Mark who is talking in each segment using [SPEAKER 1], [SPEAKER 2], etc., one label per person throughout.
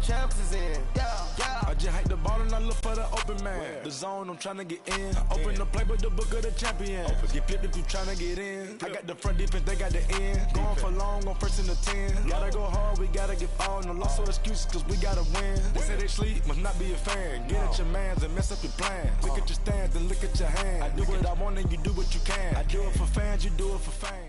[SPEAKER 1] champs is in.
[SPEAKER 2] I just hate the ball and I look for the open man. The zone, I'm trying to get in. Open the play with the book of the champion. Get flipped if you trying to get in. I got the front defense, they got the end. Going for long on first and the 10. Gotta go hard, we gotta get all. No loss or excuses, cause we gotta win. They say they sleep, must not be a fan. Get at your mans and mess up your plans. Look at your stands and look at your hands. I do what I want and you do what you can. I do it for fans, you do it for fame.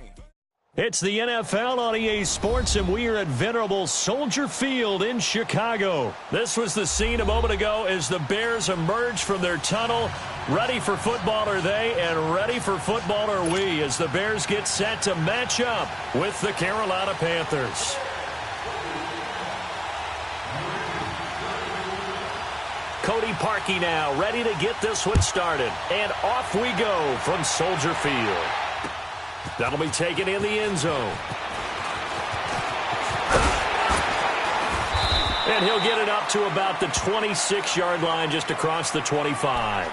[SPEAKER 3] It's the NFL on EA Sports, and we are at venerable Soldier Field in Chicago. This was the scene a moment ago as the Bears emerged from their tunnel. Ready for football are they, and ready for football are we, as the Bears get set to match up with the Carolina Panthers. Cody Parkey now ready to get this one started. And off we go from Soldier Field. That'll be taken in the end zone. And he'll get it up to about the 26-yard line, just across the 25.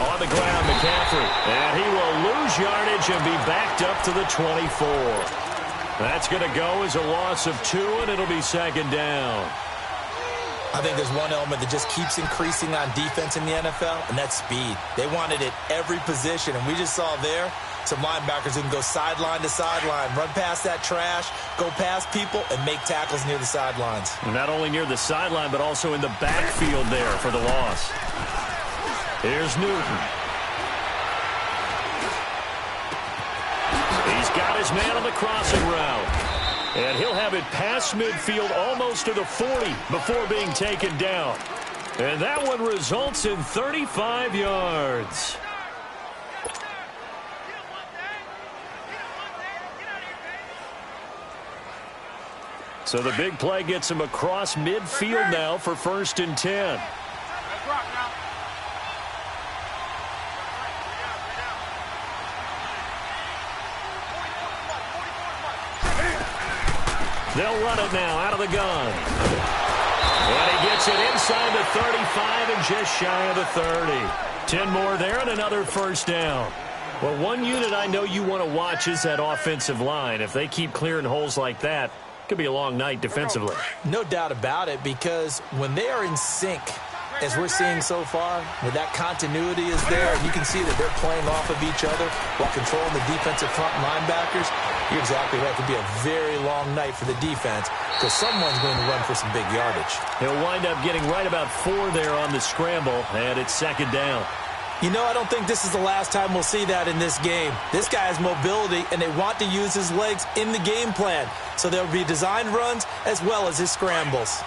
[SPEAKER 3] On the ground, McCaffrey. And he will lose yardage and be backed up to the 24. That's going to go as a loss of 2, and it'll be second down.
[SPEAKER 4] I think there's one element that just keeps increasing on defense in the NFL, and that's speed. They want it at every position, and we just saw there some linebackers who can go sideline to sideline, run past that trash, go past people, and make tackles near the sidelines.
[SPEAKER 3] Not only near the sideline, but also in the backfield there for the loss. Here's Newton. He's got his man on the crossing route. And he'll have it past midfield almost to the 40 before being taken down. And that one results in 35 yards. So the big play gets him across midfield now for 1st and 10. They'll run it now out of the gun. And he gets it inside the 35 and just shy of the 30. 10 more there and another first down. Well, one unit I know you want to watch is that offensive line. If they keep clearing holes like that, it could be a long night defensively.
[SPEAKER 4] No doubt about it, because when they are in sync, as we're seeing so far, where that continuity is there, and you can see that they're playing off of each other while controlling the defensive front linebackers, you're exactly right. It could be a very long night for the defense because someone's going to run for some big yardage.
[SPEAKER 3] He'll wind up getting right about 4 there on the scramble, and it's second down.
[SPEAKER 4] You know, I don't think this is the last time we'll see that in this game. This guy has mobility, and they want to use his legs in the game plan. So there'll be designed runs as well as his scrambles.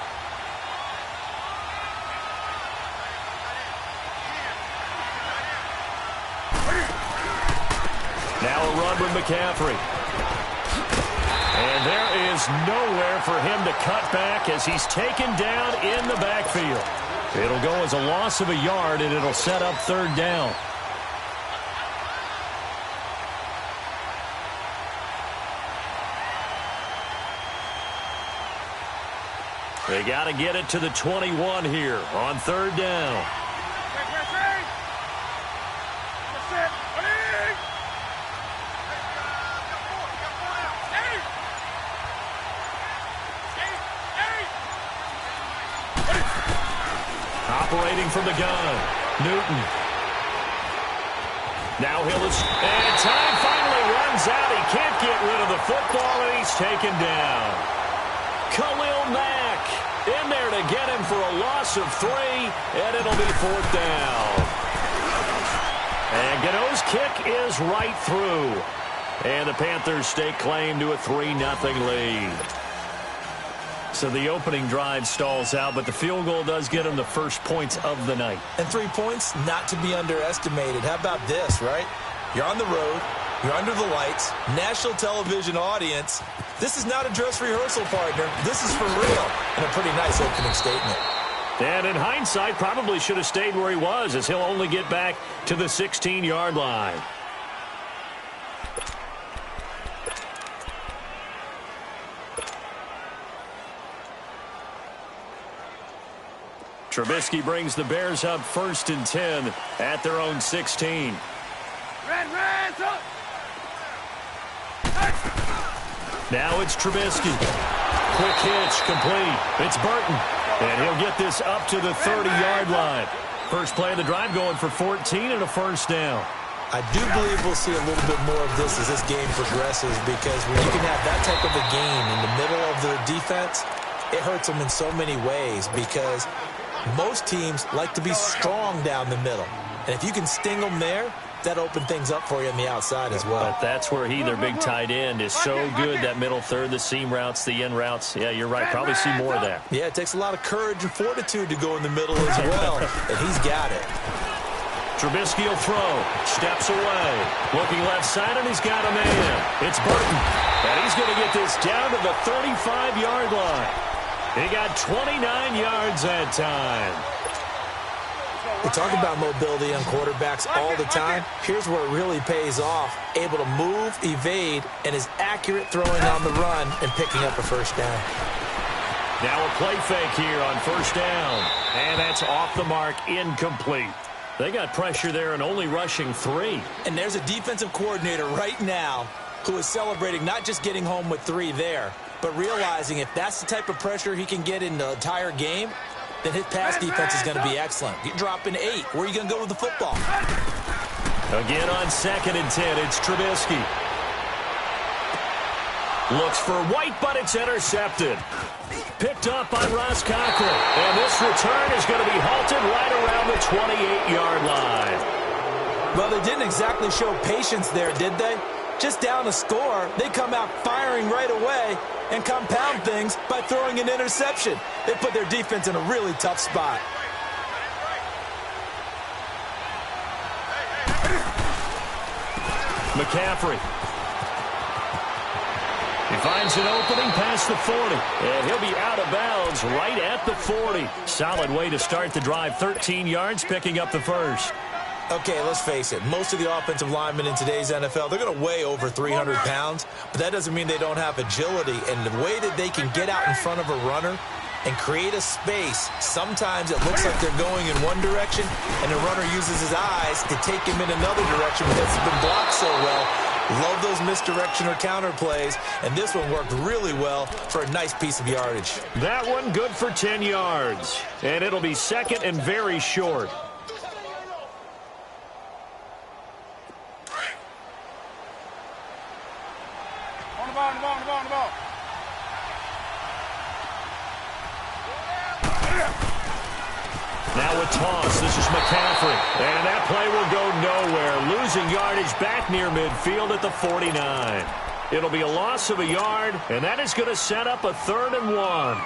[SPEAKER 3] Now a run with McCaffrey. And there is nowhere for him to cut back as he's taken down in the backfield. It'll go as a loss of a yard, and it'll set up 3rd down. They got to get it to the 21 here on 3rd down. Operating from the gun, Newton. Now and time finally runs out. He can't get rid of the football, and he's taken down. Khalil Mack in there to get him for a loss of 3, and it'll be 4th down. And Gano's kick is right through. And the Panthers stake claim to a 3-0 lead. So the opening drive stalls out, but the field goal does get them the first points of the night.
[SPEAKER 4] And 3 points, not to be underestimated. How about this, right? You're on the road. You're under the lights, national television audience. This is not a dress rehearsal, partner. This is for real. And a pretty nice opening statement.
[SPEAKER 3] And in hindsight, probably should have stayed where he was, as he'll only get back to the 16-yard line. Trubisky brings the Bears up 1st and 10 at their own 16. Now it's Trubisky. Quick hitch, complete. It's Burton. And he'll get this up to the 30-yard line. First play of the drive going for 14 and a first down.
[SPEAKER 4] I do believe we'll see a little bit more of this as this game progresses, because when you can have that type of a game in the middle of the defense, it hurts them in so many ways, because most teams like to be strong down the middle. And if you can sting them there, that opens things up for you on the outside as well.
[SPEAKER 3] But that's where their big tight end, is so good, that middle third, the seam routes, the in routes. Yeah, you're right. Probably see more of that.
[SPEAKER 4] Yeah, it takes a lot of courage and fortitude to go in the middle as well, and he's got it.
[SPEAKER 3] Trubisky will throw. Steps away. Looking left side, and he's got a man. It's Burton. And he's going to get this down to the 35-yard line. He got 29 yards that time.
[SPEAKER 4] We talk about mobility on quarterbacks all the time. Here's where it really pays off. Able to move, evade, and is accurate throwing on the run and picking up a first down.
[SPEAKER 3] Now a play fake here on first down. And that's off the mark, incomplete. They got pressure there and only rushing 3.
[SPEAKER 4] And there's a defensive coordinator right now who is celebrating not just getting home with 3 there, but realizing if that's the type of pressure he can get in the entire game, then his pass defense is going to be excellent. You're dropping 8. Where are you going to go with the football?
[SPEAKER 3] Again on 2nd and 10, it's Trubisky. Looks for White, but it's intercepted. Picked up by Ross Cockrell. And this return is going to be halted right around the 28-yard line.
[SPEAKER 4] Well, they didn't exactly show patience there, did they? Just down a score, they come out firing right away and compound things by throwing an interception. They put their defense in a really tough spot.
[SPEAKER 3] McCaffrey. He finds an opening past the 40. And he'll be out of bounds right at the 40. Solid way to start the drive. 13 yards, picking up the first.
[SPEAKER 4] Okay, let's face it. Most of the offensive linemen in today's NFL, they're going to weigh over 300 pounds, but that doesn't mean they don't have agility. And the way that they can get out in front of a runner and create a space, sometimes it looks like they're going in one direction, and the runner uses his eyes to take him in another direction because it's been blocked so well. Love those misdirection or counter plays, and this one worked really well for a nice piece of yardage.
[SPEAKER 3] That one good for 10 yards, and it'll be second and very short.
[SPEAKER 2] On the ball.
[SPEAKER 3] Now a toss. This is McCaffrey. And that play will go nowhere. Losing yardage back near midfield at the 49. It'll be a loss of a yard, and that is going to set up a 3rd and 1.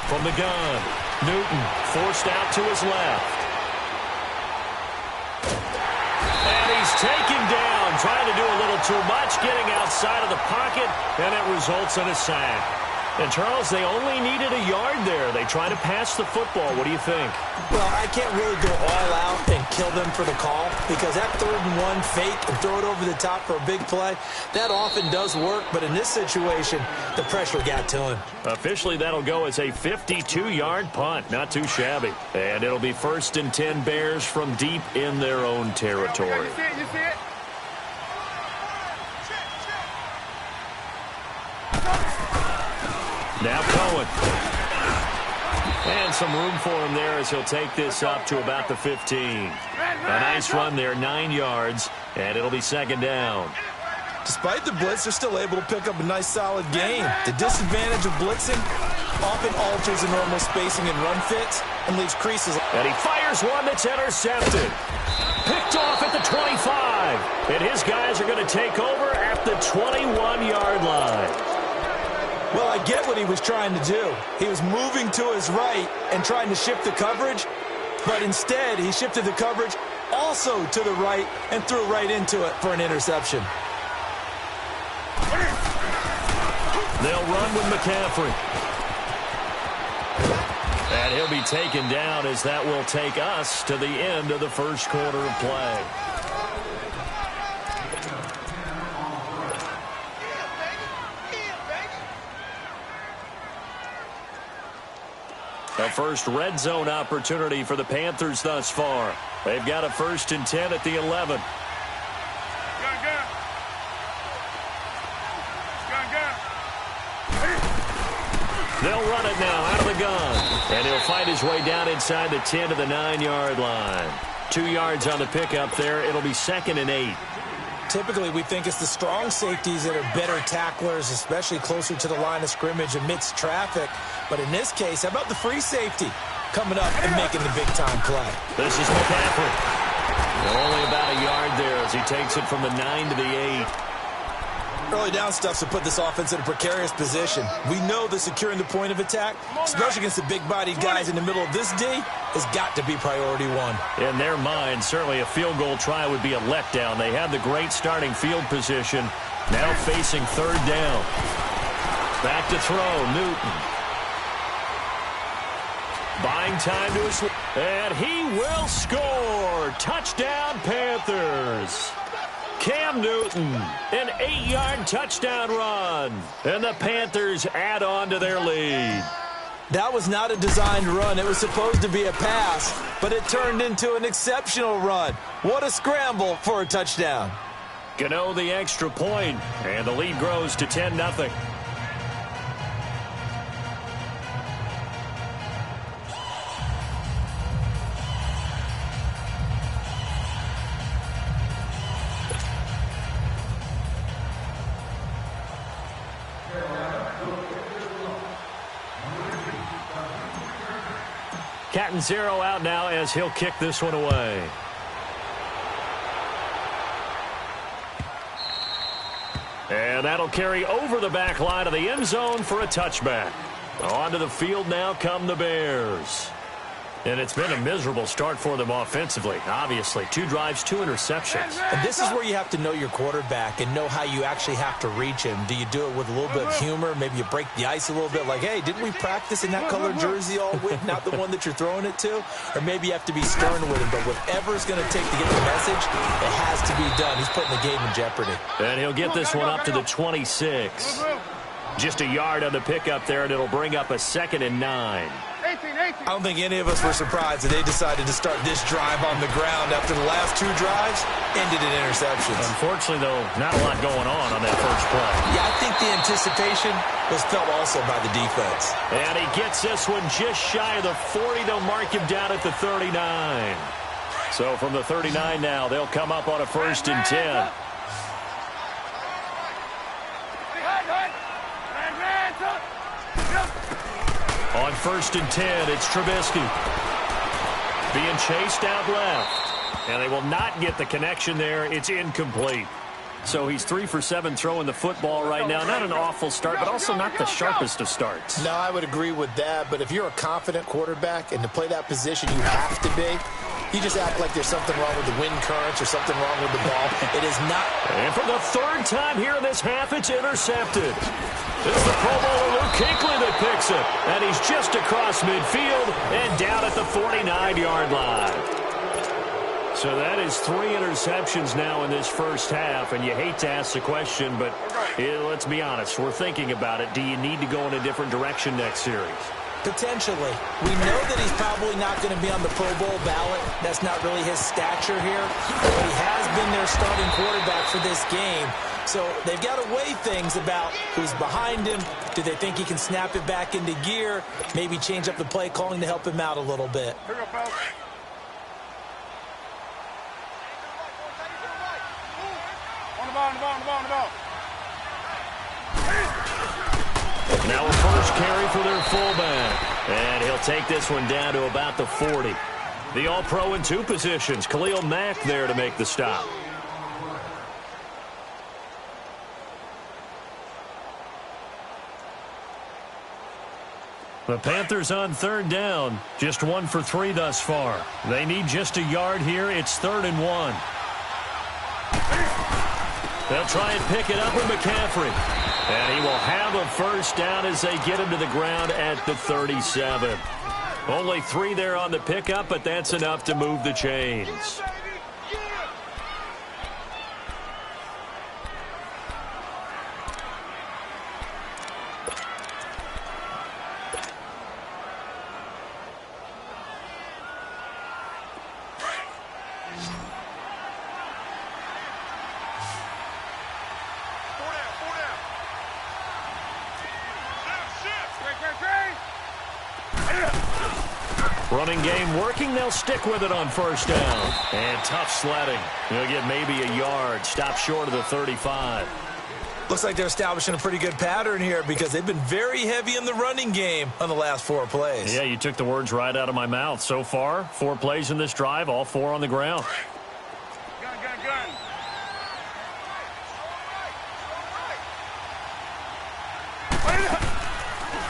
[SPEAKER 3] From the gun, Newton forced out to his left. And he's taken down, trying to do a little too much, getting outside of the pocket, and it results in a sack. And, Charles, they only needed a yard there. They try to pass the football. What do you think?
[SPEAKER 4] Well, I can't really go all out and kill them for the call, because that 3rd and 1 fake and throw it over the top for a big play, that often does work. But in this situation, the pressure got to him.
[SPEAKER 3] Officially, that'll go as a 52-yard punt. Not too shabby. And it'll be 1st and 10 Bears from deep in their own territory.
[SPEAKER 2] You see it?
[SPEAKER 3] Now Cohen. And some room for him there as he'll take this up to about the 15. A nice run there, 9 yards, and it'll be 2nd down.
[SPEAKER 4] Despite the blitz, they're still able to pick up a nice, solid gain. The disadvantage of blitzing often alters the normal spacing and run fits and leaves creases.
[SPEAKER 3] And he fires one that's intercepted. Picked off at the 25. And his guys are going to take over at the 21-yard line.
[SPEAKER 4] Well, I get what he was trying to do. He was moving to his right and trying to shift the coverage, but instead he shifted the coverage also to the right and threw right into it for an interception.
[SPEAKER 3] They'll run with McCaffrey. And he'll be taken down as that will take us to the end of the first quarter of play. A first red zone opportunity for the Panthers thus far. They've got a 1st and 10 at the 11. They'll run it now out of the gun. And he'll find his way down inside the 10 to the 9-yard line. 2 yards on the pickup there. It'll be 2nd and 8.
[SPEAKER 4] Typically, we think it's the strong safeties that are better tacklers, especially closer to the line of scrimmage amidst traffic. But in this case, how about the free safety coming up and making the big-time play?
[SPEAKER 3] This is McCaffrey. Only about a yard there as he takes it from the 9 to the 8.
[SPEAKER 4] Early down stuff to put this offense in a precarious position. We know that securing the point of attack, especially against the big-bodied guys in the middle of this D, has got to be priority one.
[SPEAKER 3] In their mind, certainly a field goal try would be a letdown. They have the great starting field position. Now facing 3rd down. Back to throw, Newton. Buying time to his... And he will score! Touchdown, Panthers! Cam Newton, an 8-yard touchdown run. And the Panthers add on to their lead.
[SPEAKER 4] That was not a designed run. It was supposed to be a pass, but it turned into an exceptional run. What a scramble for a touchdown.
[SPEAKER 3] Gano the extra point, and the lead grows to 10-0. Catanzaro out now as he'll kick this one away. And that'll carry over the back line of the end zone for a touchback. Onto the field now come the Bears. And it's been a miserable start for them offensively, obviously. 2 drives, 2 interceptions.
[SPEAKER 4] And this is where you have to know your quarterback and know how you actually have to reach him. Do you do it with a little bit of humor? Maybe you break the ice a little bit like, hey, didn't we practice in that colored jersey all week, not the one that you're throwing it to? Or maybe you have to be stern with him. But whatever it's going to take to get the message, it has to be done. He's putting the game in jeopardy.
[SPEAKER 3] And he'll get this one up to the 26. Just a yard on the pickup there, and it'll bring up a 2nd and 9.
[SPEAKER 4] I don't think any of us were surprised that they decided to start this drive on the ground after the last 2 drives ended in interceptions.
[SPEAKER 3] Unfortunately, though, not a lot going on that first play.
[SPEAKER 4] Yeah, I think the anticipation was felt also by the defense.
[SPEAKER 3] And he gets this one just shy of the 40. They'll mark him down at the 39. So from the 39 now, they'll come up on a 1st and 10. On 1st and 10, it's Trubisky. Being chased out left. And they will not get the connection there. It's incomplete. So he's 3 for 7 throwing the football right now. Not an awful start, but also not the sharpest of starts.
[SPEAKER 1] No, I would agree with that. But if you're a confident quarterback and to play that position, you have to be. You just act like there's something wrong with the wind currents or something wrong with the ball. It is not.
[SPEAKER 3] And for the 3rd time here in this half, it's intercepted. It's the Pro Bowler Luke Kuechly that picks it. And he's just across midfield and down at the 49-yard line. So that is 3 interceptions now in this first half. And you hate to ask the question, but let's be honest. We're thinking about it. Do you need to go in a different direction next series?
[SPEAKER 4] Potentially. We know that he's probably not going to be on the Pro Bowl ballot. That's not really his stature here. But he has been their starting quarterback for this game. So they've got to weigh things about who's behind him. Do they think he can snap it back into gear? Maybe change up the play calling to help him out a little bit.
[SPEAKER 5] On the ball.
[SPEAKER 3] Now a first carry for their fullback. And he'll take this one down to about the 40. The All-Pro in two positions. Khalil Mack there to make the stop. The Panthers on third down. Just 1 for 3 thus far. They need just a yard here. It's 3rd and 1. They'll try and pick it up with McCaffrey. And he will have a first down as they get him to the ground at the 37. Only 3 there on the pickup, but that's enough to move the chains. Running game working. They'll stick with it on first down. And tough sledding. They'll get maybe a yard. Stop short of the 35.
[SPEAKER 4] Looks like they're establishing a pretty good pattern here because they've been very heavy in the running game on the last 4 plays.
[SPEAKER 3] Yeah, you took the words right out of my mouth. So far, 4 plays in this drive, all 4 on the ground.
[SPEAKER 2] Gun.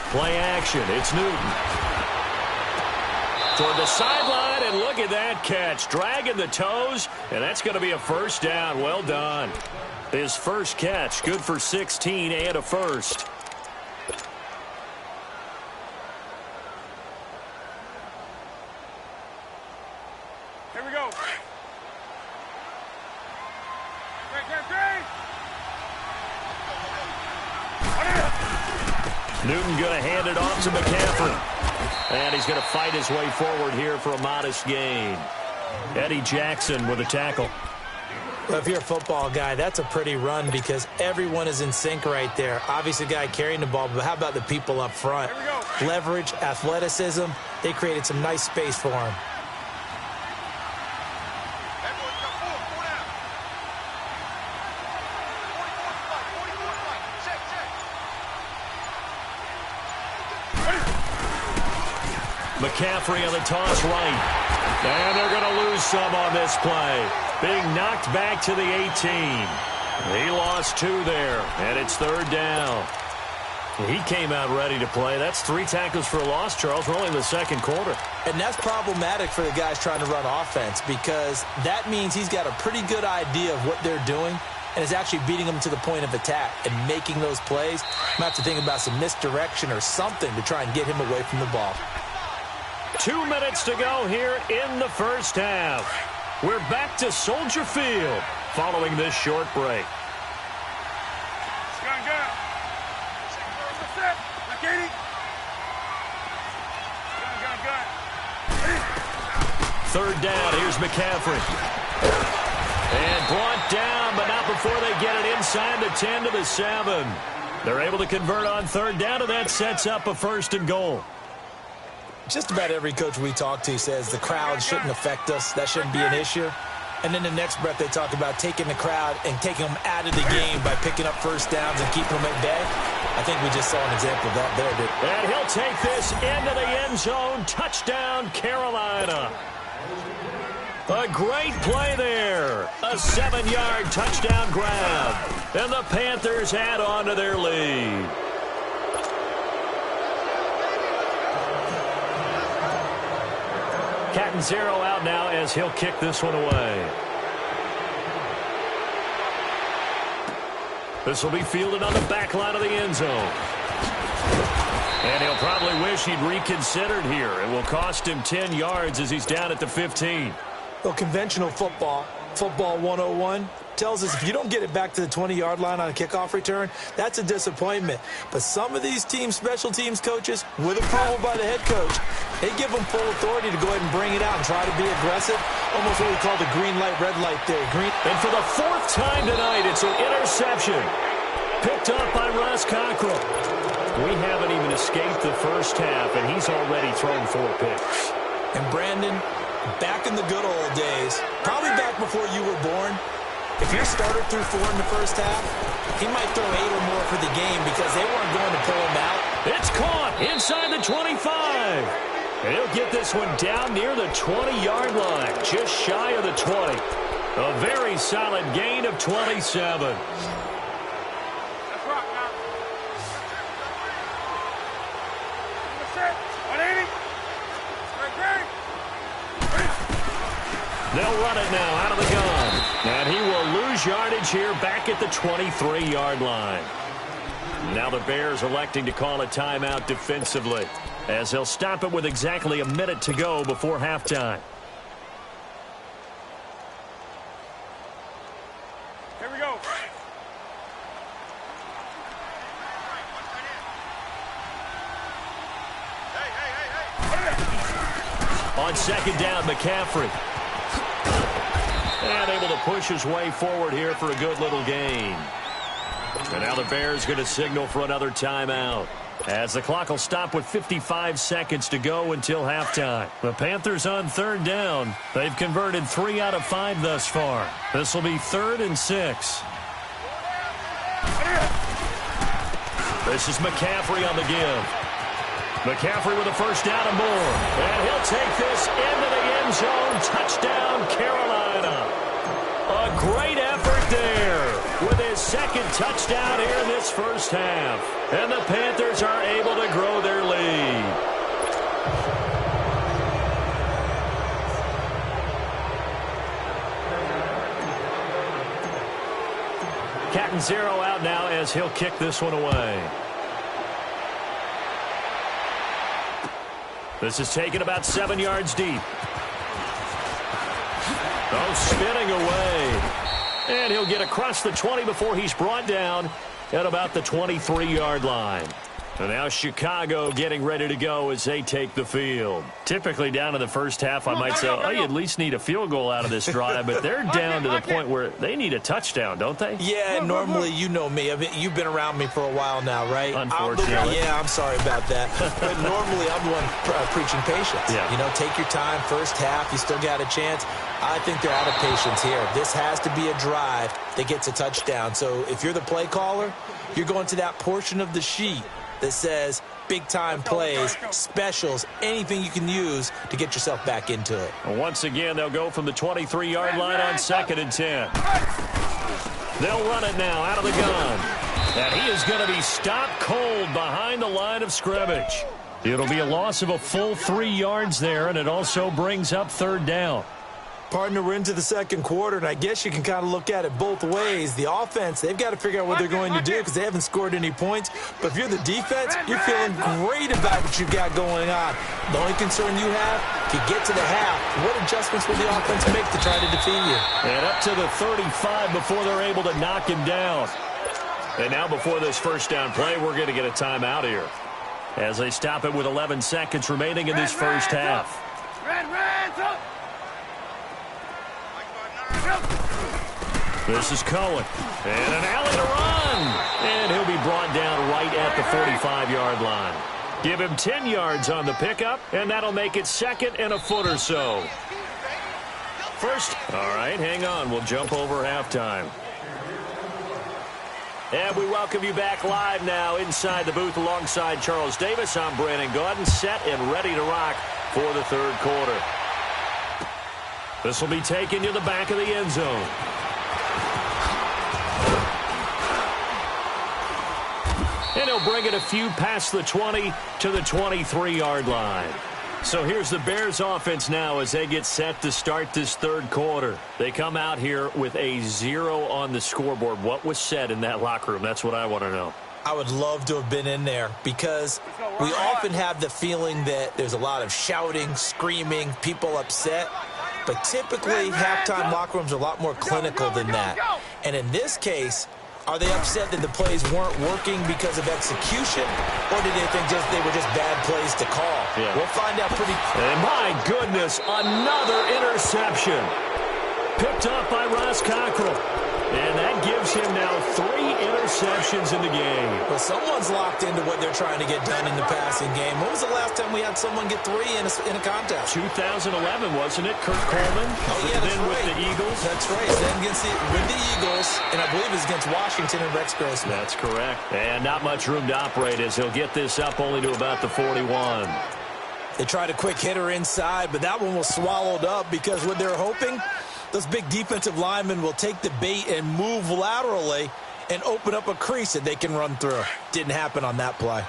[SPEAKER 3] Play action. It's Newton. Toward the sideline, and look at that catch. Dragging the toes, and that's going to be a first down. Well done. His first catch, good for 16 and a first.
[SPEAKER 2] Here we go.
[SPEAKER 3] Newton going to hand it off to McCaffrey. And he's going to fight his way forward here for a modest gain. Eddie Jackson with a tackle.
[SPEAKER 4] Well, if you're a football guy, that's a pretty run because everyone is in sync right there. Obviously, the guy carrying the ball, but how about the people up front? Leverage, athleticism, they created some nice space for him.
[SPEAKER 3] McCaffrey on the toss right. And they're going to lose some on this play. Being knocked back to the 18. He lost 2 there, and it's 3rd down. He came out ready to play. That's 3 tackles for a loss, Charles. We're only in the 2nd quarter.
[SPEAKER 4] And that's problematic for the guys trying to run offense because that means he's got a pretty good idea of what they're doing and is actually beating them to the point of attack and making those plays. You might have to think about some misdirection or something to try and get him away from the ball.
[SPEAKER 3] 2 minutes to go here in the first half. We're back to Soldier Field following this short break.
[SPEAKER 2] Gun.
[SPEAKER 3] 3rd down. Here's McCaffrey. And brought down, but not before they get it inside the 10 to the 7. They're able to convert on 3rd down, and that sets up a 1st and goal.
[SPEAKER 4] Just about every coach we talk to says the crowd shouldn't affect us. That shouldn't be an issue. And then the next breath they talk about taking the crowd and taking them out of the game by picking up first downs and keeping them at bay. I think we just saw an example of that there.
[SPEAKER 3] And he'll take this into the end zone. Touchdown, Carolina. A great play there. A 7-yard touchdown grab. And the Panthers add on to their lead. Catanzaro out now as he'll kick this one away. This will be fielded on the back line of the end zone. And he'll probably wish he'd reconsidered here. It will cost him 10 yards as he's down at the 15.
[SPEAKER 4] Well, conventional football 101, tells us if you don't get it back to the 20-yard line on a kickoff return, that's a disappointment. But some of these teams, special teams coaches, with approval by the head coach, they give them full authority to go ahead and bring it out and try to be aggressive, almost what we call the green light, red light theory.
[SPEAKER 3] And for the 4th time tonight, it's an interception. Picked up by Ross Cockrell. We haven't even escaped the first half, and he's already thrown 4 picks.
[SPEAKER 4] And Brandon, back in the good old days, probably back before you were born, if your starter threw 4 in the first half, he might throw 8 or more for the game because they weren't going to pull him out
[SPEAKER 3] It's caught inside the 25. He'll get this one down near the 20-yard line, just shy of the 20. A very solid gain of 27. They'll run it now out of the gun. And he will lose yardage here back at the 23-yard line. Now the Bears electing to call a timeout defensively, as they'll stop it with exactly a minute to go before halftime.
[SPEAKER 2] Here we go.
[SPEAKER 3] On second down, McCaffrey. And able to push his way forward here for a good little gain. And now the Bears going to signal for another timeout, as the clock will stop with 55 seconds to go until halftime. The Panthers on third down. They've converted 3 out of 5 thus far. This will be 3rd and 6. This is McCaffrey on the give. McCaffrey with a first down and more. And he'll take this into the end zone. Touchdown, Carolina. A great effort there with his second touchdown here in this first half. And the Panthers are able to grow their lead. Catanzaro out now as he'll kick this one away. This is taken about 7 yards deep. Oh, spinning away. And he'll get across the 20 before he's brought down at about the 23-yard line. And now Chicago getting ready to go as they take the field. Typically down in the first half, I might say, oh, you at least need a field goal out of this drive. But they're down to the point where they need a touchdown, don't they?
[SPEAKER 4] Yeah, normally, you know me. I mean, you've been around me for a while now, right?
[SPEAKER 3] Unfortunately.
[SPEAKER 4] I'm sorry about that. But normally, I'm the one preaching patience.
[SPEAKER 3] Yeah.
[SPEAKER 4] You know, take your time. First half, you still got a chance. I think they're out of patience here. This has to be a drive that gets a touchdown. So if you're the play caller, you're going to that portion of the sheet that says big-time plays, specials, anything you can use to get yourself back into it.
[SPEAKER 3] Once again, they'll go from the 23-yard line on 2nd and 10. They'll run it now out of the gun. And he is going to be stopped cold behind the line of scrimmage. It'll be a loss of a full 3 yards there, and it also brings up 3rd down.
[SPEAKER 4] Partner, we're into the second quarter, and I guess you can kind of look at it both ways. The offense, they've got to figure out what they're going to do because they haven't scored any points. But if you're the defense, you're feeling great about what you've got going on. The only concern you have, if you get to the half, what adjustments will the offense make to try to defeat you?
[SPEAKER 3] And up to the 35 before they're able to knock him down. And now before this first down play, we're going to get a timeout here, as they stop it with 11 seconds remaining in this first half. This is Cohen. And an alley to run. And he'll be brought down right at the 45-yard line. Give him 10 yards on the pickup, and that'll make it 2nd and a foot or so. First, all right, hang on. We'll jump over halftime. And we welcome you back live now inside the booth alongside Charles Davis. I'm Brandon Gaudin, set and ready to rock for the third quarter. This will be taken to the back of the end zone. And he'll bring it a few past the 20 to the 23-yard line. So here's the Bears offense now as they get set to start this third quarter. They come out here with a 0 on the scoreboard. What was said in that locker room? That's what I want to know.
[SPEAKER 4] I would love to have been in there because we often have the feeling that there's a lot of shouting, screaming, people upset. But typically, halftime locker rooms are a lot more clinical than that. And in this case, are they upset that the plays weren't working because of execution, or did they think they were just bad plays to call?
[SPEAKER 3] Yeah.
[SPEAKER 4] We'll find out pretty...
[SPEAKER 3] And my goodness, another interception. Picked up by Ross Cockrell. And that gives him now 3 interceptions in the game.
[SPEAKER 4] Well, someone's locked into what they're trying to get done in the passing game. When was the last time we had someone get 3 in a contest?
[SPEAKER 3] 2011, wasn't it? Kurt Coleman.
[SPEAKER 4] Oh, yeah, that's
[SPEAKER 3] then
[SPEAKER 4] right.
[SPEAKER 3] with the Eagles.
[SPEAKER 4] That's right. Then with the Eagles, and I believe it's against Washington and Rex Grossman.
[SPEAKER 3] That's correct. And not much room to operate as he'll get this up only to about the 41.
[SPEAKER 4] They tried a quick hitter inside, but that one was swallowed up because what they're hoping, those big defensive linemen will take the bait and move laterally and open up a crease that they can run through. Didn't happen on that play.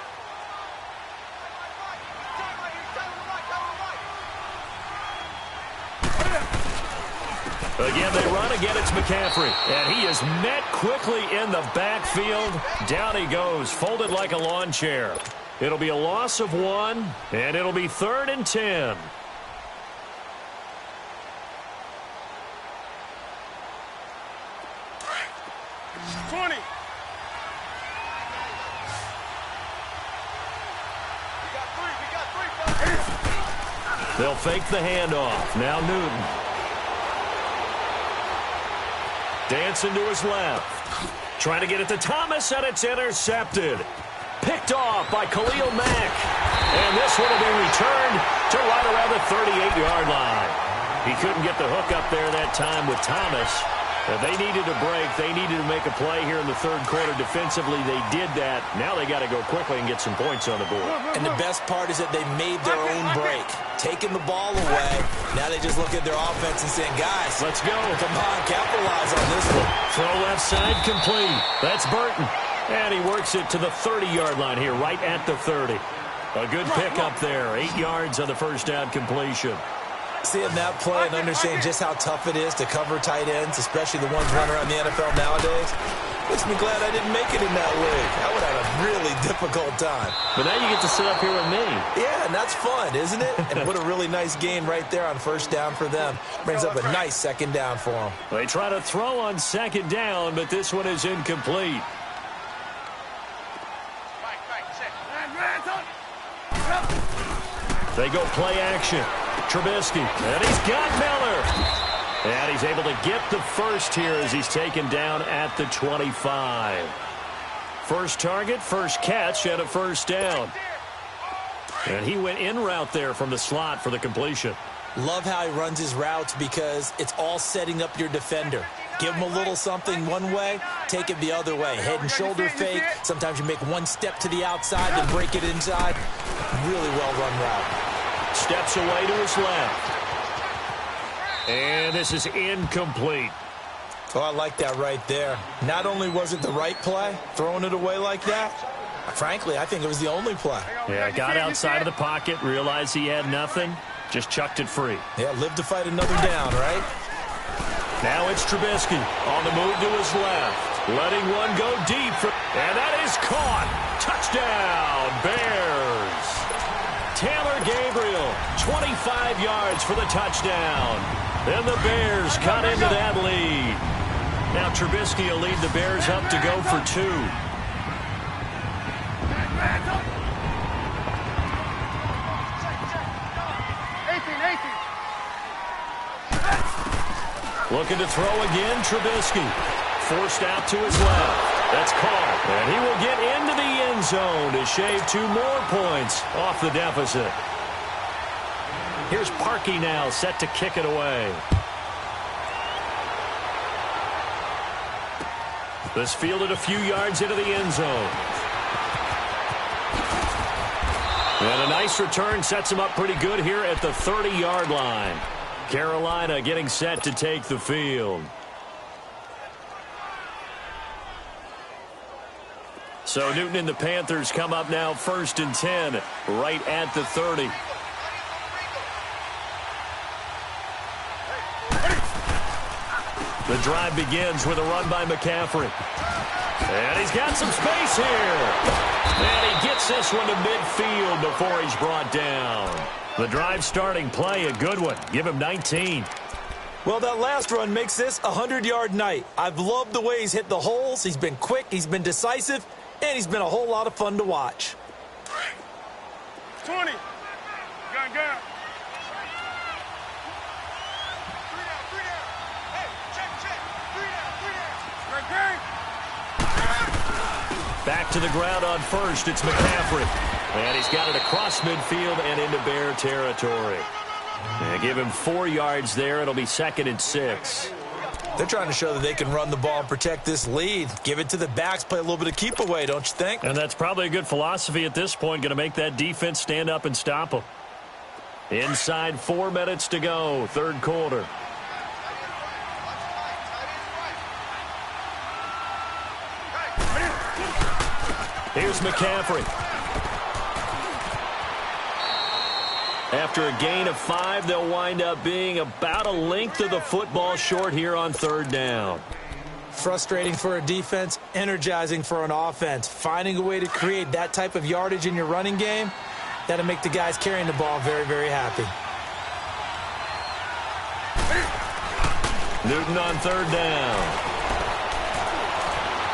[SPEAKER 3] Again, they run again. It's McCaffrey. And he is met quickly in the backfield. Down he goes, folded like a lawn chair. It'll be a loss of 1, and it'll be 3rd and 10. They'll fake the handoff. Now Newton. Dancing to his left. Trying to get it to Thomas, and it's intercepted. Picked off by Khalil Mack. And this one will be returned to right around the 38-yard line. He couldn't get the hook up there that time with Thomas. They needed a break. They needed to make a play here in the third quarter. Defensively, they did that. Now they got to go quickly and get some points on the board.
[SPEAKER 4] And the best part is that they made their own break. Taking the ball away. Now they just look at their offense and saying, guys,
[SPEAKER 3] let's go.
[SPEAKER 4] Come on, capitalize on this one.
[SPEAKER 3] Throw left side complete. That's Burton. And he works it to the 30-yard line here, right at the 30. A good pickup there. 8 yards on the first down completion.
[SPEAKER 4] Seeing that play and understanding just how tough it is to cover tight ends, especially the ones running around the NFL nowadays, makes me glad I didn't make it in that league. I would have a really difficult time.
[SPEAKER 3] But now you get to sit up here with me.
[SPEAKER 4] Yeah, and that's fun, isn't it? And what a really nice gain right there on first down for them. Brings up a nice second down for them.
[SPEAKER 3] They try to throw on second down, but this one is incomplete. They go play action. Trubisky, and he's got Miller. And he's able to get the first here as he's taken down at the 25. First target, first catch, and a first down. And he went in route there from the slot for the completion.
[SPEAKER 4] Love how he runs his routes because it's all setting up your defender. Give him a little something one way, take it the other way. Head and shoulder fake. Sometimes you make one step to the outside and break it inside. Really well-run route.
[SPEAKER 3] Steps away to his left. And this is incomplete.
[SPEAKER 4] Oh, I like that right there. Not only was it the right play, throwing it away like that, frankly, I think it was the only play.
[SPEAKER 3] Yeah, got outside of the pocket, realized he had nothing, just chucked it free.
[SPEAKER 4] Yeah, live to fight another down, right?
[SPEAKER 3] Now it's Trubisky on the move to his left. Letting one go deep. And that is caught. Touchdown, Bears. Taylor Gabriel, 25 yards for the touchdown. And the Bears cut into that lead. Now Trubisky will lead the Bears up to go for 2. Looking to throw again, Trubisky. Forced out to his left. That's caught. And he will get into the end zone to shave 2 more points off the deficit. Here's Parkey now, set to kick it away. This fielded a few yards into the end zone. And a nice return sets him up pretty good here at the 30-yard line. Carolina getting set to take the field. So Newton and the Panthers come up now 1st and 10, right at the 30. The drive begins with a run by McCaffrey. And he's got some space here. And he gets this one to midfield before he's brought down. The drive starting play, a good one. Give him 19.
[SPEAKER 4] Well, that last run makes this a 100-yard night. I've loved the way he's hit the holes. He's been quick, he's been decisive, and he's been a whole lot of fun to watch.
[SPEAKER 2] 20. Gun.
[SPEAKER 3] Back to the ground on first. It's McCaffrey. And he's got it across midfield and into Bear territory. And give him 4 yards there. It'll be 2nd and 6.
[SPEAKER 4] They're trying to show that they can run the ball and protect this lead. Give it to the backs, play a little bit of keep away, don't you think?
[SPEAKER 3] And that's probably a good philosophy at this point. Going to make that defense stand up and stop them. Inside 4 minutes to go, 3rd quarter. Here's McCaffrey. After a gain of 5, they'll wind up being about a length of the football short here on 3rd down.
[SPEAKER 4] Frustrating for a defense, energizing for an offense. Finding a way to create that type of yardage in your running game, that'll make the guys carrying the ball very, very happy.
[SPEAKER 3] Newton on 3rd down.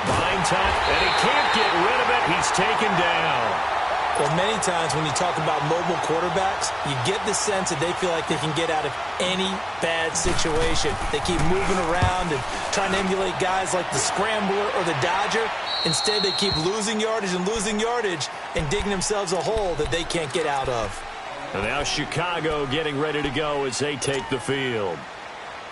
[SPEAKER 3] Behind top, and he can't get rid of it. He's taken down.
[SPEAKER 4] Well, many times when you talk about mobile quarterbacks, you get the sense that they feel like they can get out of any bad situation. They keep moving around and trying to emulate guys like the Scrambler or the Dodger. Instead, they keep losing yardage and digging themselves a hole that they can't get out of.
[SPEAKER 3] And now Chicago getting ready to go as they take the field.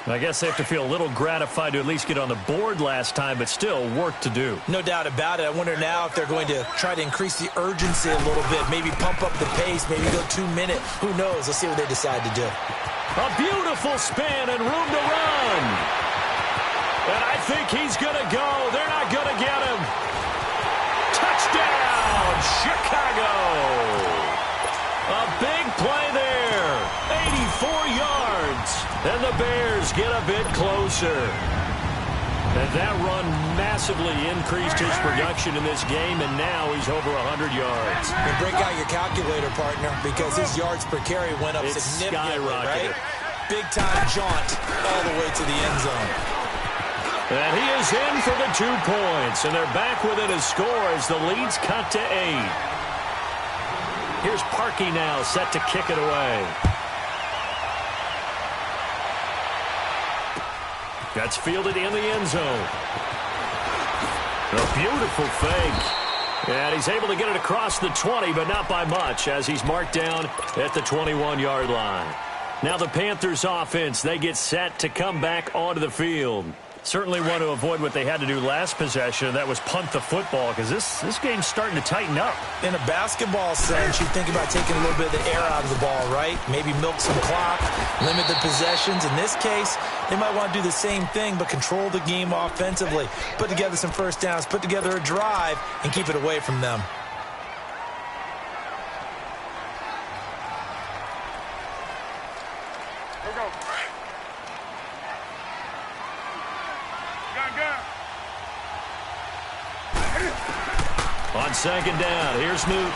[SPEAKER 3] I guess they have to feel a little gratified to at least get on the board last time, but still work to do.
[SPEAKER 4] No doubt about it. I wonder now if they're going to try to increase the urgency a little bit, maybe pump up the pace, maybe go 2 minute. Who knows? Let's see what they decide to do.
[SPEAKER 3] A beautiful spin and room to run. And I think he's going to go. They're not going to get him. Touchdown, Chicago. A big play there. 84 yards. And the Bears get a bit closer. And that run massively increased his production in this game, and now he's over 100 yards.
[SPEAKER 4] And break out your calculator, partner, because his yards per carry went up significantly, right? Big-time jaunt all the way to the end zone.
[SPEAKER 3] And he is in for the 2 points, and they're back within a score as the lead's cut to 8. Here's Parkey now, set to kick it away. That's fielded in the end zone. A beautiful fake. And he's able to get it across the 20, but not by much, as he's marked down at the 21-yard line. Now the Panthers offense, they get set to come back onto the field. Certainly want to avoid what they had to do last possession. That was punt the football, because this game's starting to tighten up.
[SPEAKER 4] In a basketball sense, you think about taking a little bit of the air out of the ball, right? Maybe milk some clock, limit the possessions. In this case, they might want to do the same thing, but control the game offensively. Put together some first downs, put together a drive, and keep it away from them.
[SPEAKER 3] On 2nd down, here's Newton.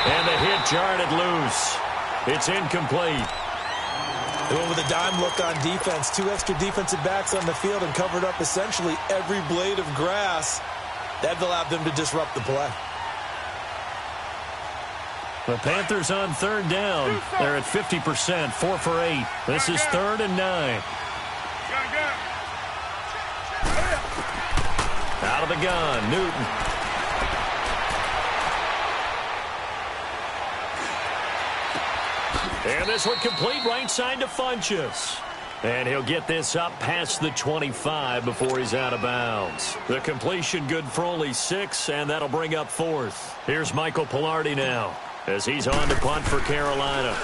[SPEAKER 3] And the hit jarred it loose. It's incomplete.
[SPEAKER 4] They went with a dime look on defense. 2 extra defensive backs on the field and covered up essentially every blade of grass. That allowed them to disrupt the play.
[SPEAKER 3] The Panthers on 3rd down. They're at 50%, 4 for 8. This is 3rd and 9. Out of the gun, Newton. And this one complete right side to Funchess. And he'll get this up past the 25 before he's out of bounds. The completion good for only 6, and that'll bring up 4th. Here's Michael Pilardi now as he's on to punt for Carolina.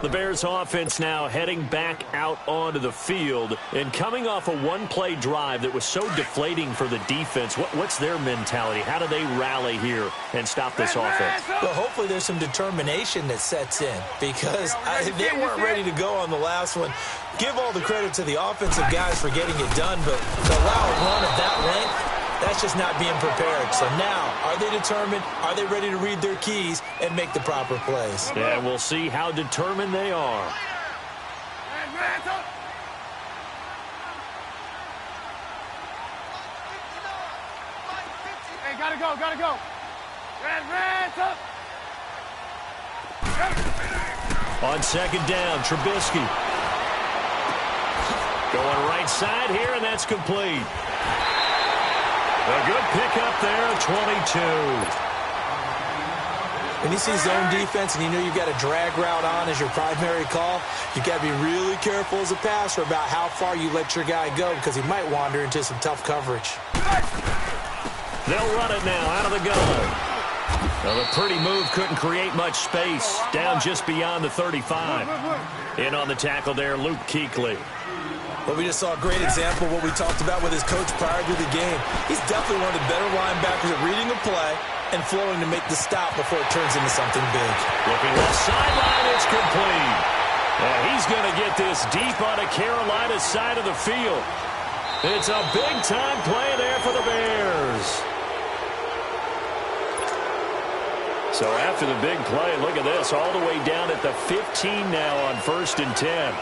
[SPEAKER 3] The Bears offense now heading back out onto the field and coming off a one-play drive that was so deflating for the defense. What's their mentality? How do they rally here and stop this offense?
[SPEAKER 4] Well, hopefully there's some determination that sets in because they weren't ready to go on the last one. Give all the credit to the offensive guys for getting it done, but to allow a run of that length, that's just not being prepared. So now, are they determined? Are they ready to read their keys and make the proper plays?
[SPEAKER 3] Yeah, we'll see how determined they are.
[SPEAKER 5] Hey, gotta go. Red, up.
[SPEAKER 3] On second down, Trubisky. Going right side here, and that's complete. A good pickup there, 22.
[SPEAKER 4] When you see zone defense and you know you've got a drag route on as your primary call, you've got to be really careful as a passer about how far you let your guy go because he might wander into some tough coverage.
[SPEAKER 3] They'll run it now out of the gun. Well, the pretty move couldn't create much space. Down just beyond the 35. In on the tackle there, Luke Kuechly.
[SPEAKER 4] Well, we just saw a great example of what we talked about with his coach prior to the game. He's definitely one of the better linebackers at reading a play and flowing to make the stop before it turns into something big.
[SPEAKER 3] Looking left sideline, it's complete. And he's going to get this deep on a Carolina side of the field. It's a big-time play there for the Bears. So after the big play, look at this, all the way down at the 15 now on 1st and 10.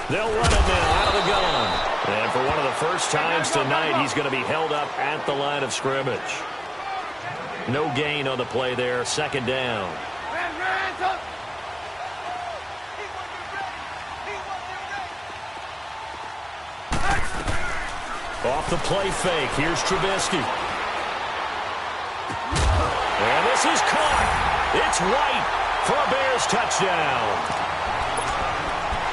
[SPEAKER 3] They'll run it now out of the gun. And for one of the first times tonight, he's going to be held up at the line of scrimmage. No gain on the play there, second down. Off the play fake, here's Trubisky. And this is caught. It's White for a Bears touchdown.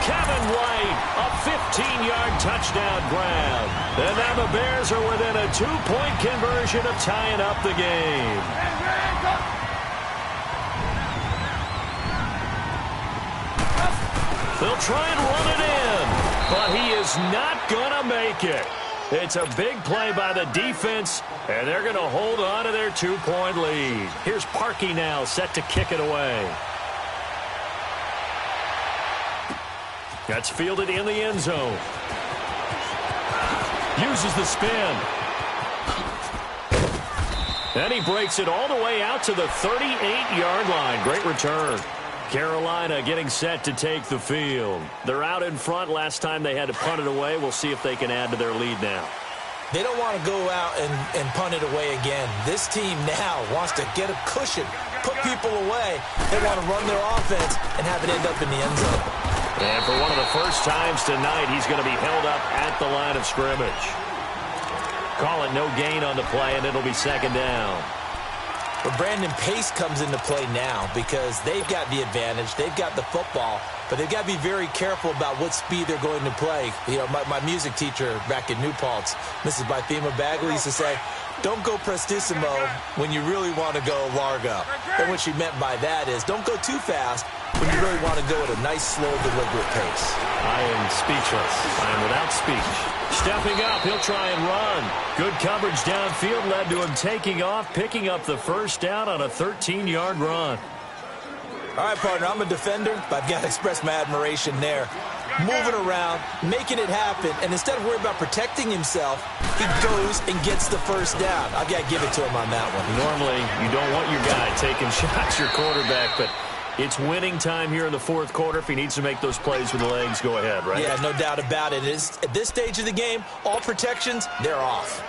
[SPEAKER 3] Kevin White, a 15-yard touchdown grab. And now the Bears are within a 2-point conversion of tying up the game. They'll try and run it in, but he is not going to make it. It's a big play by the defense, and they're going to hold on to their 2-point lead. Here's Parkey now, set to kick it away. That's fielded in the end zone. Uses the spin. And he breaks it all the way out to the 38-yard line. Great return. Carolina getting set to take the field. They're out in front. Last time they had to punt it away. We'll see if they can add to their lead now.
[SPEAKER 4] They don't want to go out and punt it away again. This team now wants to get a cushion, put people away. They want to run their offense and have it end up in the end zone.
[SPEAKER 3] And for one of the first times tonight, he's going to be held up at the line of scrimmage. Call it no gain on the play, and it'll be second down.
[SPEAKER 4] But Brandon Pace comes into play now because they've got the advantage. They've got the football, but they've got to be very careful about what speed they're going to play. You know, my music teacher back in New Paltz, Mrs. Bythema Bagley, used to say, don't go prestissimo when you really want to go largo. And what she meant by that is don't go too fast when you really want to go at a nice, slow, deliberate pace.
[SPEAKER 3] I am speechless. I am without speech. Stepping up, he'll try and run. Good coverage downfield led to him taking off, picking up the first down on a 13-yard run.
[SPEAKER 4] All right, partner, I'm a defender, but I've got to express my admiration there. Moving around, making it happen, and instead of worrying about protecting himself, he goes and gets the first down. I've got to give it to him on that one.
[SPEAKER 3] Normally, you don't want your guy taking shots, your quarterback, but it's winning time here in the fourth quarter. If he needs to make those plays with the legs, go ahead, right?
[SPEAKER 4] Yeah, no doubt about it. At this stage of the game, all protections, they're off.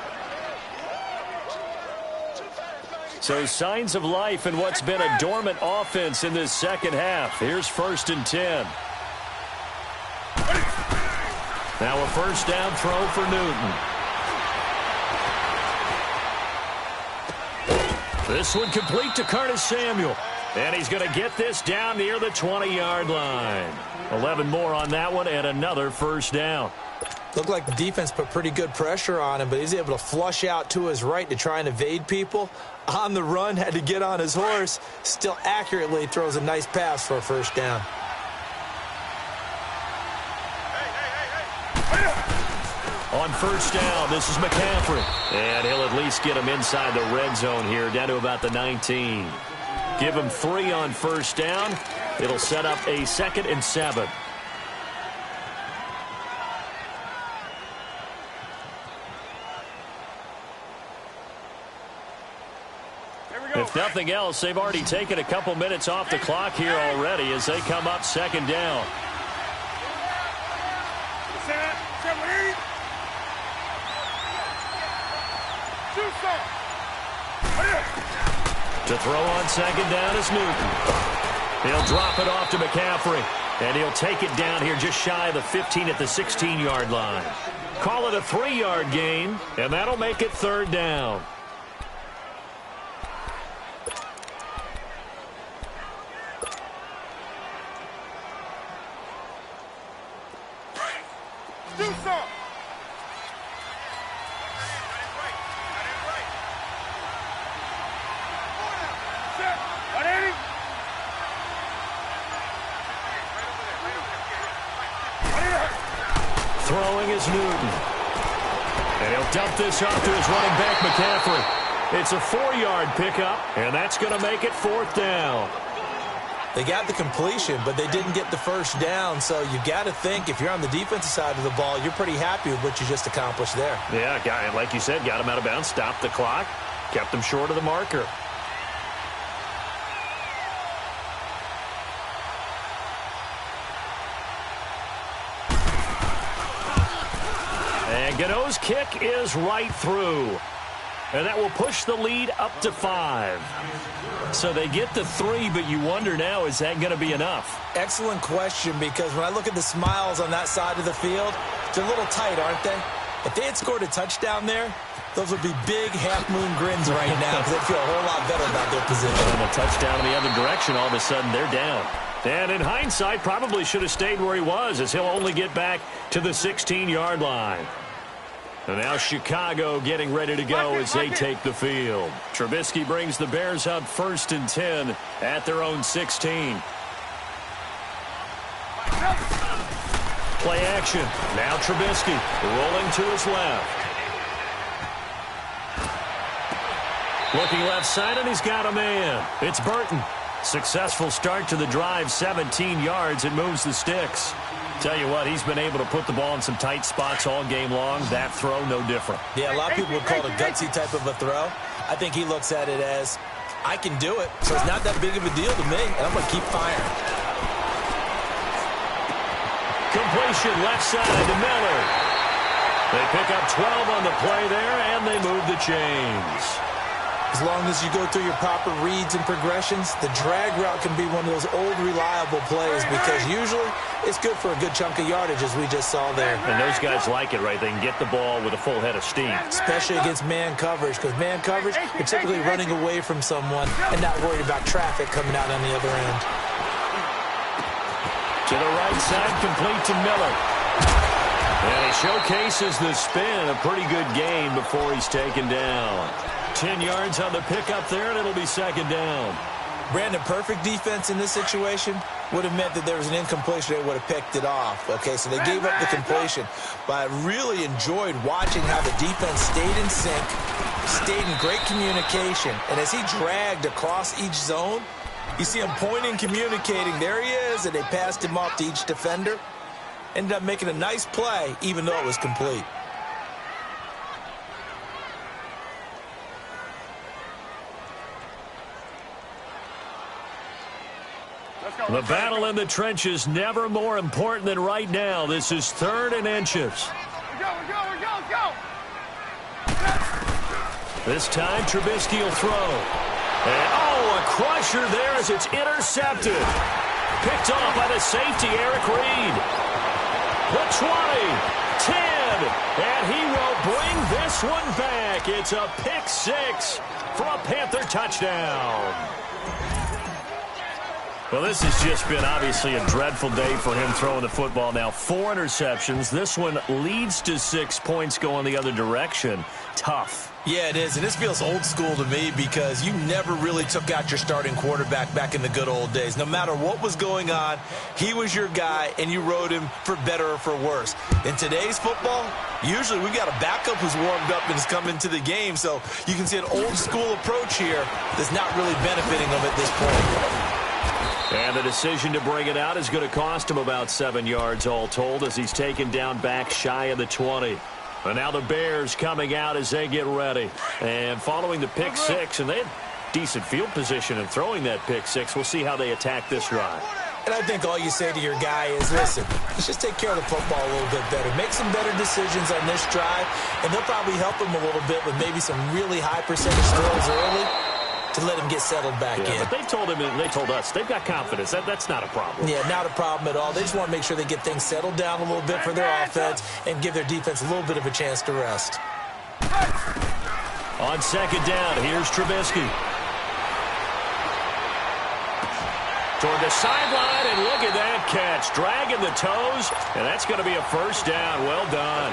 [SPEAKER 3] So signs of life in what's been a dormant offense in this second half. Here's 1st and 10. Now a first down throw for Newton. This one complete to Curtis Samuel. And he's going to get this down near the 20-yard line. 11 more on that one and another first down.
[SPEAKER 4] Looked like the defense put pretty good pressure on him, but he's able to flush out to his right to try and evade people. On the run, had to get on his horse. Still accurately throws a nice pass for a first down.
[SPEAKER 3] On first down, this is McCaffrey. And he'll at least get him inside the red zone here, down to about the 19. Give him 3 on first down. It'll set up a 2nd and 7. If nothing else, they've already taken a couple minutes off the clock here already as they come up 2nd down. To throw on second down is Newton. He'll drop it off to McCaffrey. And he'll take it down here just shy of the 15 at the 16-yard line. Call it a 3-yard gain, and that'll make it third down.
[SPEAKER 2] Do something.
[SPEAKER 3] Throwing is Newton. And he'll dump this off to his running back, McCaffrey. It's a 4-yard pickup, and that's going to make it fourth down.
[SPEAKER 4] They got the completion, but they didn't get the first down, so you got to think if you're on the defensive side of the ball, you're pretty happy with what you just accomplished there.
[SPEAKER 3] Yeah, like you said, got him out of bounds, stopped the clock, kept him short of the marker. And Gano's kick is right through. And that will push the lead up to 5. So they get the 3, but you wonder now, is that going to be enough?
[SPEAKER 4] Excellent question, because when I look at the smiles on that side of the field, they're a little tight, aren't they? If they had scored a touchdown there, those would be big half-moon grins right now because they'd feel a whole lot better about their position.
[SPEAKER 3] And a touchdown in the other direction, all of a sudden they're down. And in hindsight, probably should have stayed where he was, as he'll only get back to the 16-yard line. And now Chicago getting ready to go as they take the field. Trubisky brings the Bears out 1st and 10 at their own 16. Play action. Now Trubisky rolling to his left. Looking left side, and he's got a man. It's Burton. Successful start to the drive, 17 yards. It moves the sticks. Tell you what, he's been able to put the ball in some tight spots all game long. That throw, no different.
[SPEAKER 4] Yeah, a lot of people would call it a gutsy type of a throw. I think he looks at it as, I can do it, so it's not that big of a deal to me, and I'm going to keep firing.
[SPEAKER 3] Completion left side to Miller. They pick up 12 on the play there, and they move the chains.
[SPEAKER 4] As long as you go through your proper reads and progressions, the drag route can be one of those old reliable plays because usually it's good for a good chunk of yardage, as we just saw there.
[SPEAKER 3] And those guys like it, right? They can get the ball with a full head of steam.
[SPEAKER 4] Especially against man coverage, because man coverage, you're typically running away from someone and not worried about traffic coming out on the other end.
[SPEAKER 3] To the right side, complete to Miller. And he showcases the spin, a pretty good gain before he's taken down. 10 yards on the pickup there, and it'll be second down.
[SPEAKER 4] Brandon, perfect defense in this situation would have meant that there was an incompletion. They would have picked it off. Okay, so they gave up the completion. But I really enjoyed watching how the defense stayed in sync, stayed in great communication. And as he dragged across each zone, you see him pointing, communicating. There he is, and they passed him off to each defender. Ended up making a nice play, even though it was complete.
[SPEAKER 3] The battle in the trenches never more important than right now. This is 3rd and inches.
[SPEAKER 2] Go.
[SPEAKER 3] This time, Trubisky will throw. And, a crusher there as it's intercepted. Picked off by the safety, Eric Reed. The 20, 10, and he will bring this one back. It's a pick 6 for a Panther touchdown. Well, this has just been obviously a dreadful day for him throwing the football. Now 4 interceptions. This one leads to 6 points going the other direction. Tough.
[SPEAKER 4] Yeah, it is, and this feels old school to me because you never really took out your starting quarterback back in the good old days. No matter what was going on, he was your guy, and you rode him for better or for worse. In today's football, usually we got a backup who's warmed up and has come into the game, so you can see an old school approach here that's not really benefiting them at this point.
[SPEAKER 3] And the decision to bring it out is going to cost him about 7 yards all told as he's taken down back shy of the 20. And now the Bears coming out as they get ready. And following the pick 6, and they had decent field position in throwing that pick 6. We'll see how they attack this drive.
[SPEAKER 4] And I think all you say to your guy is, listen, let's just take care of the football a little bit better. Make some better decisions on this drive, and they'll probably help him a little bit with maybe some really high percentage throws early. to let him get settled back in.
[SPEAKER 3] But they told him, and they told us, they've got confidence. That's not a problem.
[SPEAKER 4] Yeah, not a problem at all. They just want to make sure they get things settled down a little bit for their offense and give their defense a little bit of a chance to rest.
[SPEAKER 3] On second down, here's Trubisky. Toward the sideline, and look at that catch. Dragging the toes, and that's going to be a first down. Well done.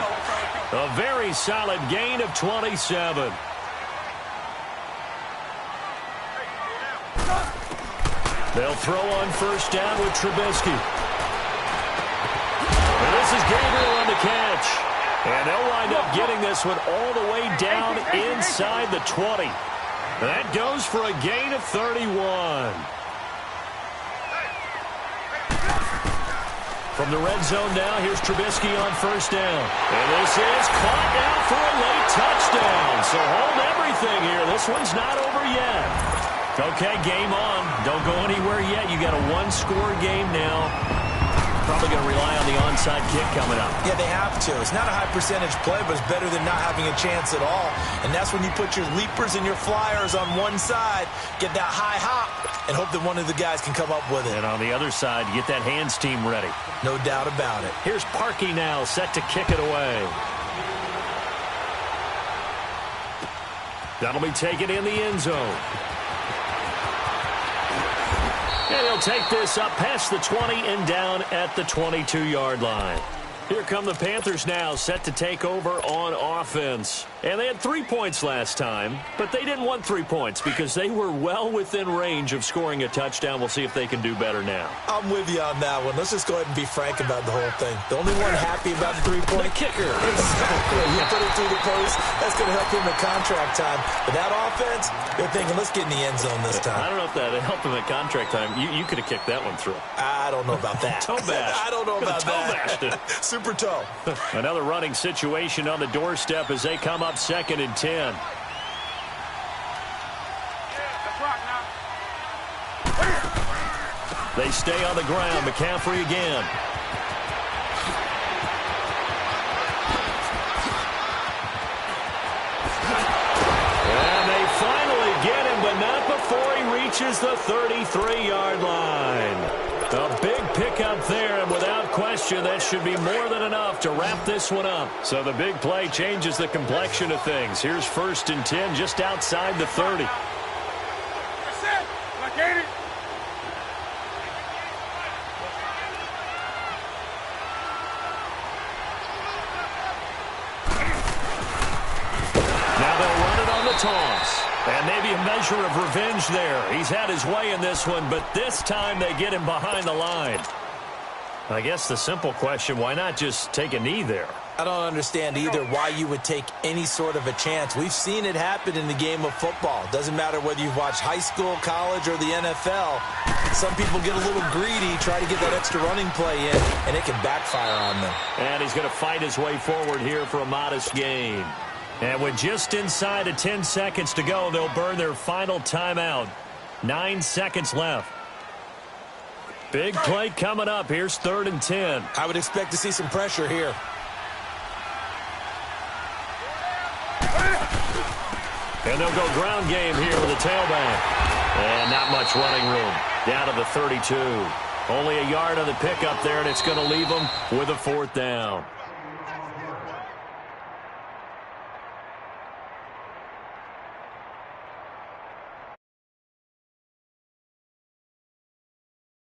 [SPEAKER 3] A very solid gain of 27. They'll throw on first down with Trubisky. And this is Gabriel on the catch. And they'll wind up getting this one all the way down inside the 20. That goes for a gain of 31. From the red zone now, here's Trubisky on first down. And this is caught now for a late touchdown. So hold everything here. This one's not over yet. Okay, game on. Don't go anywhere yet. You got a one-score game now. Probably going to rely on the onside kick coming up.
[SPEAKER 4] Yeah, they have to. It's not a high-percentage play, but it's better than not having a chance at all. And that's when you put your leapers and your flyers on one side, get that high hop, and hope that one of the guys can come up with it.
[SPEAKER 3] And on the other side, get that hands team ready.
[SPEAKER 4] No doubt about it.
[SPEAKER 3] Here's Parkey now, set to kick it away. That'll be taken in the end zone. And he'll take this up past the 20 and down at the 22-yard line. Here come the Panthers now, set to take over on offense. And they had 3 points last time, but they didn't want 3 points because they were well within range of scoring a touchdown. We'll see if they can do better now.
[SPEAKER 4] I'm with you on that one. Let's just go ahead and be frank about the whole thing. The only one happy about the three-point
[SPEAKER 3] kicker.
[SPEAKER 4] Exactly. You put it through the post. That's going to help him at contract time. But that offense, they're thinking, let's get in the end zone this time.
[SPEAKER 3] I don't know if that helped him at contract time. You could have kicked that one through.
[SPEAKER 4] I don't know about that.
[SPEAKER 3] Toe bash.
[SPEAKER 4] I don't know about that. Super toe.
[SPEAKER 3] Another running situation on the doorstep as they come up second and 10. They stay on the ground. McCaffrey again. And they finally get him, but not before he reaches the 33-yard line. A big pickup there, and without question, that should be more than enough to wrap this one up. So the big play changes the complexion of things. Here's first and 10 just outside the 30.
[SPEAKER 5] That's it. I get it.
[SPEAKER 3] Now they'll run it on the toss. And maybe a measure of revenge there. He's had his way in this one, but this time they get him behind the line. I guess the simple question, why not just take a knee there?
[SPEAKER 4] I don't understand either why you would take any sort of a chance. We've seen it happen in the game of football. Doesn't matter whether you've watched high school, college, or the NFL. Some people get a little greedy, try to get that extra running play in, and it can backfire on them.
[SPEAKER 3] And he's going to fight his way forward here for a modest gain. And with just inside of 10 seconds to go, they'll burn their final timeout. 9 seconds left. Big play coming up. Here's 3rd and 10.
[SPEAKER 4] I would expect to see some pressure here.
[SPEAKER 3] And they'll go ground game here with a tailback. And not much running room. Down to the 32. Only a yard on the pickup there, and it's going to leave them with a 4th down.